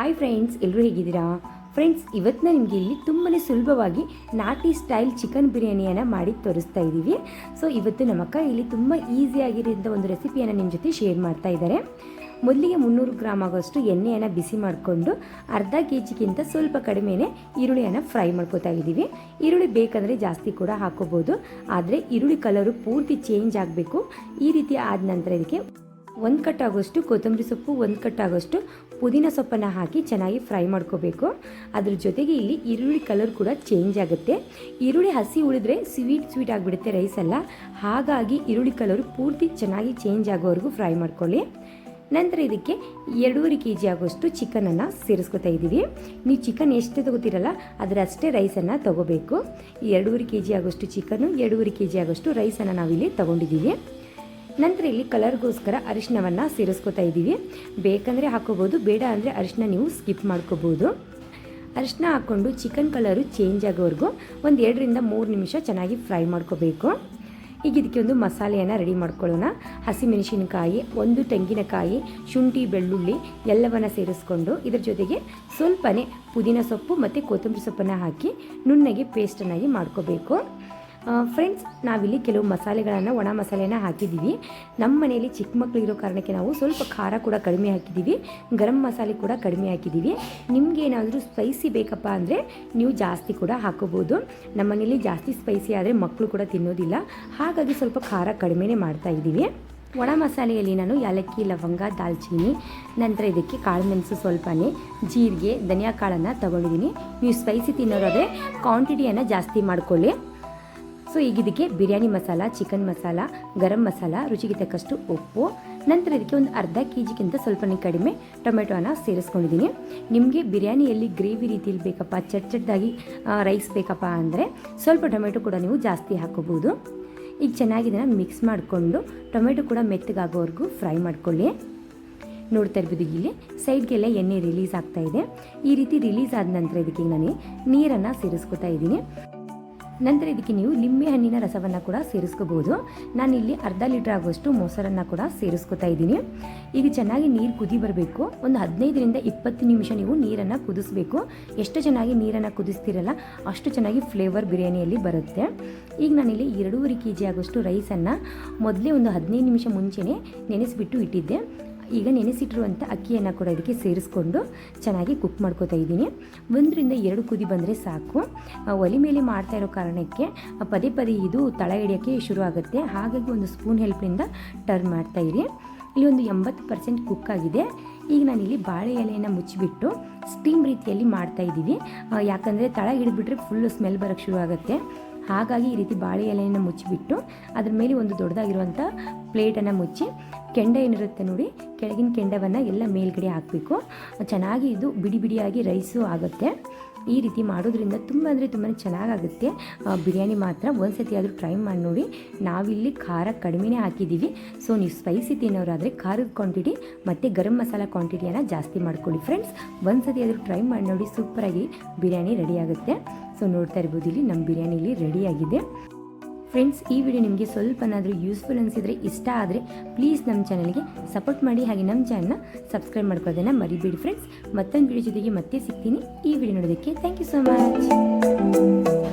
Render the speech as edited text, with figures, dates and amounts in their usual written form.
Hi friends, ಎಲ್ಲರೂ ಹೇಗಿದ್ದೀರಾ? Friends, ಇವತ್ತು ನಿಮಗೆ ಇಲ್ಲಿ ತುಂಬಾ ಸುಲಭವಾಗಿ ನಾಟಿ ಸ್ಟೈಲ್ ಚಿಕನ್ ಬಿರಿಯಾನಿಯನ್ನು ಮಾಡಿ ತೋರಿಸ್ತಾ ಇದ್ದೀವಿ. ಸೊ ಇವತ್ತು ನಮ್ಮ ಅಕ್ಕ ಇಲ್ಲಿ ತುಂಬ ಈಸಿಯಾಗಿರೋಂಥ ಒಂದು ರೆಸಿಪಿಯನ್ನು ನಿಮ್ಮ ಜೊತೆ ಶೇರ್ ಮಾಡ್ತಾ ಇದ್ದಾರೆ. ಮೊದಲಿಗೆ 300 ಗ್ರಾಮ್ ಆಗೋಷ್ಟು ಎಣ್ಣೆಯನ್ನು ಬಿಸಿ ಮಾಡಿಕೊಂಡು ಅರ್ಧ ಕೆಜಿಗಿಂತ ಸ್ವಲ್ಪ ಕಡಿಮೆನೇ ಈರುಳ್ಳಿಯನ್ನು ಫ್ರೈ ಮಾಡ್ಕೋತಾ ಇದ್ದೀವಿ. ಈರುಳ್ಳಿ ಬೇಕಂದರೆ ಜಾಸ್ತಿ ಕೂಡ ಹಾಕೋಬೋದು, ಆದರೆ ಈರುಳ್ಳಿ ಕಲರು ಪೂರ್ತಿ ಚೇಂಜ್ ಆಗಬೇಕು. ಈ ರೀತಿ ಆದ ನಂತರ ಇದಕ್ಕೆ 1 ಕಟ್ ಆಗೋಷ್ಟು ಕೊತ್ತಂಬರಿ ಸೊಪ್ಪು, 1 ಕಟ್ ಆಗೋಷ್ಟು ಪುದೀನ ಸೊಪ್ಪನ್ನು ಹಾಕಿ ಚೆನ್ನಾಗಿ ಫ್ರೈ ಮಾಡ್ಕೋಬೇಕು. ಅದ್ರ ಜೊತೆಗೆ ಇಲ್ಲಿ ಈರುಳ್ಳಿ ಕಲರ್ ಕೂಡ ಚೇಂಜ್ ಆಗುತ್ತೆ. ಈರುಳ್ಳಿ ಹಸಿ ಉಳಿದ್ರೆ ಸ್ವೀಟ್ ಆಗಿಬಿಡುತ್ತೆ ರೈಸ್ ಎಲ್ಲ. ಹಾಗಾಗಿ ಈರುಳ್ಳಿ ಕಲರು ಪೂರ್ತಿ ಚೆನ್ನಾಗಿ ಚೇಂಜ್ ಆಗೋವರೆಗೂ ಫ್ರೈ ಮಾಡ್ಕೊಳ್ಳಿ. ನಂತರ ಇದಕ್ಕೆ 2.5 kg ಆಗೋಷ್ಟು ಚಿಕನನ್ನು ಸೇರಿಸ್ಕೊತಾ ಇದ್ದೀವಿ. ನೀವು ಚಿಕನ್ ಎಷ್ಟು ತೊಗೋತೀರಲ್ಲ ಅದರಷ್ಟೇ ರೈಸನ್ನು ತೊಗೋಬೇಕು. 2.5 kg ಆಗೋಷ್ಟು ಚಿಕನ್ನು, 2.5 kg ಆಗೋಷ್ಟು ರೈಸನ್ನು ನಾವಿಲ್ಲಿ ತೊಗೊಂಡಿದ್ದೀವಿ. ನಂತರ ಇಲ್ಲಿ ಕಲರ್ಗೋಸ್ಕರ ಅರಿಶಿನವನ್ನು ಸೇರಿಸ್ಕೊತಾ ಇದ್ದೀವಿ. ಬೇಕಂದರೆ ಹಾಕೋಬೋದು, ಬೇಡ ಅಂದರೆ ಅರಿಶಿನ ನೀವು ಸ್ಕಿಪ್ ಮಾಡ್ಕೋಬೋದು. ಅರಿಶಿನ ಹಾಕ್ಕೊಂಡು ಚಿಕನ್ ಕಲರು ಚೇಂಜ್ ಆಗೋವರೆಗೂ 1-2 ರಿಂದ 3 ನಿಮಿಷ ಚೆನ್ನಾಗಿ ಫ್ರೈ ಮಾಡ್ಕೋಬೇಕು. ಈಗ ಇದಕ್ಕೆ ಒಂದು ಮಸಾಲೆಯನ್ನು ರೆಡಿ ಮಾಡ್ಕೊಳ್ಳೋಣ. ಹಸಿಮೆಣಸಿನಕಾಯಿ, 1 ತೆಂಗಿನಕಾಯಿ, ಶುಂಠಿ, ಬೆಳ್ಳುಳ್ಳಿ ಎಲ್ಲವನ್ನು ಸೇರಿಸ್ಕೊಂಡು ಇದರ ಜೊತೆಗೆ ಸ್ವಲ್ಪನೇ ಪುದೀನ ಸೊಪ್ಪು ಮತ್ತು ಕೊತ್ತಂಬರಿ ಸೊಪ್ಪನ್ನು ಹಾಕಿ ನುಣ್ಣಗೆ ಪೇಸ್ಟನ್ನಾಗಿ ಮಾಡ್ಕೋಬೇಕು. ಫ್ರೆಂಡ್ಸ್, ನಾವಿಲ್ಲಿ ಕೆಲವು ಮಸಾಲೆಗಳನ್ನು, ಒಣ ಮಸಾಲೆಯನ್ನು ಹಾಕಿದ್ದೀವಿ. ನಮ್ಮ ಮನೆಯಲ್ಲಿ ಚಿಕ್ಕ ಮಕ್ಕಳು ಇರೋ ಕಾರಣಕ್ಕೆ ನಾವು ಸ್ವಲ್ಪ ಖಾರ ಕೂಡ ಕಡಿಮೆ ಹಾಕಿದ್ದೀವಿ, ಗರಂ ಮಸಾಲೆ ಕೂಡ ಕಡಿಮೆ ಹಾಕಿದ್ದೀವಿ. ನಿಮಗೇನಾದರೂ ಸ್ಪೈಸಿ ಬೇಕಪ್ಪ ಅಂದರೆ ನೀವು ಜಾಸ್ತಿ ಕೂಡ ಹಾಕೋಬೋದು. ನಮ್ಮ ಮನೇಲಿ ಜಾಸ್ತಿ ಸ್ಪೈಸಿ ಆದರೆ ಮಕ್ಕಳು ಕೂಡ ತಿನ್ನೋದಿಲ್ಲ, ಹಾಗಾಗಿ ಸ್ವಲ್ಪ ಖಾರ ಕಡಿಮೆನೇ ಮಾಡ್ತಾಯಿದ್ದೀವಿ. ಒಣ ಮಸಾಲೆಯಲ್ಲಿ ನಾನು ಏಲಕ್ಕಿ, ಲವಂಗ, ದಾಲ್ಚಿನ್ನಿ, ನಂತರ ಇದಕ್ಕೆ ಕಾಳುಮೆಣಸು ಸ್ವಲ್ಪನೇ, ಜೀರಿಗೆ, ಧನಿಯಾ ಕಾಳನ್ನು ತೊಗೊಂಡಿದ್ದೀನಿ. ನೀವು ಸ್ಪೈಸಿ ತಿನ್ನೋರಾದರೆ ಕ್ವಾಂಟಿಟಿಯನ್ನು ಜಾಸ್ತಿ ಮಾಡ್ಕೊಳ್ಳಿ. ಸೊ ಈಗ ಇದಕ್ಕೆ ಬಿರಿಯಾನಿ ಮಸಾಲ, ಚಿಕನ್ ಮಸಾಲ, ಗರಂ ಮಸಾಲ, ರುಚಿಗೆ ತಕ್ಕಷ್ಟು ಉಪ್ಪು, ನಂತರ ಇದಕ್ಕೆ ಒಂದು ಅರ್ಧ ಕೆಜಿಗಿಂತ ಸ್ವಲ್ಪನೇ ಕಡಿಮೆ ಟೊಮೆಟೊನ ಸೇರಿಸ್ಕೊಂಡಿದ್ದೀನಿ. ನಿಮಗೆ ಬಿರಿಯಾನಿಯಲ್ಲಿ ಗ್ರೇವಿ ರೀತಿಯಲ್ಲಿ ಬೇಕಪ್ಪ, ಚಟ್ಚಟ್ಟಾಗಿ ರೈಸ್ ಬೇಕಪ್ಪ ಅಂದರೆ ಸ್ವಲ್ಪ ಟೊಮೆಟೊ ಕೂಡ ನೀವು ಜಾಸ್ತಿ ಹಾಕೋಬೋದು. ಈಗ ಚೆನ್ನಾಗಿ ಇದನ್ನು ಮಿಕ್ಸ್ ಮಾಡಿಕೊಂಡು ಟೊಮೆಟೊ ಕೂಡ ಮೆತ್ತಗಾಗೋವರೆಗೂ ಫ್ರೈ ಮಾಡ್ಕೊಳ್ಳಿ. ನೋಡ್ತಾ ಇರ್ಬೋದು, ಇಲ್ಲಿ ಸೈಡ್ಗೆಲ್ಲ ಎಣ್ಣೆ ರಿಲೀಸ್ ಆಗ್ತಾ ಇದೆ. ಈ ರೀತಿ ರಿಲೀಸ್ ಆದ ನಂತರ ಇದಕ್ಕೆ ನಾನು ನೀರನ್ನು ಸೇರಿಸ್ಕೊತಾ ಇದ್ದೀನಿ. ನಂತರ ಇದಕ್ಕೆ ನೀವು ಲಿಂಬೆ ಹಣ್ಣಿನ ರಸವನ್ನು ಕೂಡ ಸೇರಿಸ್ಕೋಬೋದು. ನಾನಿಲ್ಲಿ ಅರ್ಧ ಲೀಟ್ರ್ ಆಗುವಷ್ಟು ಮೊಸರನ್ನು ಕೂಡ ಸೇರಿಸ್ಕೊತಾ ಇದ್ದೀನಿ. ಈಗ ಚೆನ್ನಾಗಿ ನೀರು ಕುದಿ ಬರಬೇಕು. ಒಂದು 15 ರಿಂದ 20 ನಿಮಿಷ ನೀವು ನೀರನ್ನು ಕುದಿಸ್ಬೇಕು. ಎಷ್ಟು ಚೆನ್ನಾಗಿ ನೀರನ್ನು ಕುದಿಸ್ತಿರಲ್ಲ ಅಷ್ಟು ಚೆನ್ನಾಗಿ ಫ್ಲೇವರ್ ಬಿರಿಯಾನಿಯಲ್ಲಿ ಬರುತ್ತೆ. ಈಗ ನಾನಿಲ್ಲಿ 2.5 kg ಆಗೋಷ್ಟು ರೈಸನ್ನು ಮೊದಲೇ ಒಂದು 15 ನಿಮಿಷ ಮುಂಚೆನೇ ನೆನೆಸಿಬಿಟ್ಟು ಇಟ್ಟಿದ್ದೆ. ಈಗ ನೆನೆಸಿಟ್ಟಿರುವಂಥ ಅಕ್ಕಿಯನ್ನು ಕೂಡ ಇದಕ್ಕೆ ಸೇರಿಸ್ಕೊಂಡು ಚೆನ್ನಾಗಿ ಕುಕ್ ಮಾಡ್ಕೋತಾ ಇದ್ದೀನಿ. 1 ರಿಂದ 2 ಕುದಿ ಬಂದರೆ ಸಾಕು. ಒಲೆ ಮೇಲೆ ಮಾಡ್ತಾ ಇರೋ ಕಾರಣಕ್ಕೆ ಪದೇ ಪದೇ ಇದು ತಳ ಹಿಡಿಯೋಕ್ಕೆ ಶುರು ಆಗುತ್ತೆ. ಹಾಗಾಗಿ ಒಂದು ಸ್ಪೂನ್ ಹೆಲ್ಪಿಂದ ಟರ್ನ್ ಮಾಡ್ತಾಯಿರಿ. ಇಲ್ಲಿ ಒಂದು 80% ಕುಕ್ ಆಗಿದೆ. ಈಗ ನಾನಿಲ್ಲಿ ಬಾಳೆ ಎಲೆಯನ್ನು ಮುಚ್ಚಿಬಿಟ್ಟು ಸ್ಟೀಮ್ ರೀತಿಯಲ್ಲಿ ಮಾಡ್ತಾಯಿದ್ದೀವಿ. ಯಾಕಂದರೆ ತಳ ಹಿಡಿದ್ಬಿಟ್ರೆ ಫುಲ್ಲು ಸ್ಮೆಲ್ ಬರೋಕ್ಕೆ ಶುರು ಆಗುತ್ತೆ. ಹಾಗಾಗಿ ಈ ರೀತಿ ಬಾಳೆ ಎಲೆಯನ್ನು ಮುಚ್ಚಿಬಿಟ್ಟು ಅದ್ರ ಮೇಲೆ ಒಂದು ದೊಡ್ಡದಾಗಿರುವಂಥ ಪ್ಲೇಟನ್ನು ಮುಚ್ಚಿ ಕೆಂಡ ಏನಿರುತ್ತೆ ನೋಡಿ, ಕೆಳಗಿನ ಕೆಂಡವನ್ನು ಎಲ್ಲ ಮೇಲ್ಗಡೆ ಹಾಕಬೇಕು. ಚೆನ್ನಾಗಿ ಇದು ಬಿಡಿ ಬಿಡಿಯಾಗಿ ರೈಸು ಆಗುತ್ತೆ. ಈ ರೀತಿ ಮಾಡೋದ್ರಿಂದ ತುಂಬ ಅಂದರೆ ತುಂಬಾ ಚೆನ್ನಾಗಾಗುತ್ತೆ ಬಿರಿಯಾನಿ. ಮಾತ್ರ ಒಂದು ಸತಿ ಆದರೂ ಟ್ರೈ ಮಾಡಿ ನೋಡಿ. ನಾವಿಲ್ಲಿ ಖಾರ ಕಡಿಮೆನೇ ಹಾಕಿದ್ದೀವಿ. ಸೊ ನೀವು ಸ್ಪೈಸಿ ತಿನ್ನೋರಾದರೆ ಖಾರದ ಕ್ವಾಂಟಿಟಿ ಮತ್ತು ಗರಂ ಮಸಾಲ ಕ್ವಾಂಟಿಟಿಯನ್ನು ಜಾಸ್ತಿ ಮಾಡ್ಕೊಳ್ಳಿ. ಫ್ರೆಂಡ್ಸ್, ಒಂದು ಸತಿ ಆದರೂ ಟ್ರೈ ಮಾಡಿ ನೋಡಿ, ಸೂಪರಾಗಿ ಬಿರಿಯಾನಿ ರೆಡಿ ಆಗುತ್ತೆ. ಸೊ ನೋಡ್ತಾ ಇರ್ಬೋದು, ಇಲ್ಲಿ ನಮ್ಮ ಬಿರಿಯಾನಿ ಇಲ್ಲಿ ರೆಡಿಯಾಗಿದೆ. ಫ್ರೆಂಡ್ಸ್, ಈ ವಿಡಿಯೋ ನಿಮಗೆ ಸ್ವಲ್ಪನಾದರೂ ಯೂಸ್ಫುಲ್ ಅನಿಸಿದರೆ, ಇಷ್ಟ ಆದರೆ ಪ್ಲೀಸ್ ನಮ್ಮ ಚಾನಲ್ಗೆ ಸಪೋರ್ಟ್ ಮಾಡಿ. ಹಾಗೆ ನಮ್ಮ ಚಾನಲ್ನ ಸಬ್ಸ್ಕ್ರೈಬ್ ಮಾಡ್ಕೊಳ್ಳೋದನ್ನು ಮರಿಬೇಡಿ. ಫ್ರೆಂಡ್ಸ್, ಮತ್ತೊಂದು ವಿಡಿಯೋ ಜೊತೆಗೆ ಮತ್ತೆ ಸಿಗ್ತೀನಿ. ಈ ವಿಡಿಯೋ ನೋಡೋದಕ್ಕೆ ಥ್ಯಾಂಕ್ ಯು ಸೋ ಮಚ್.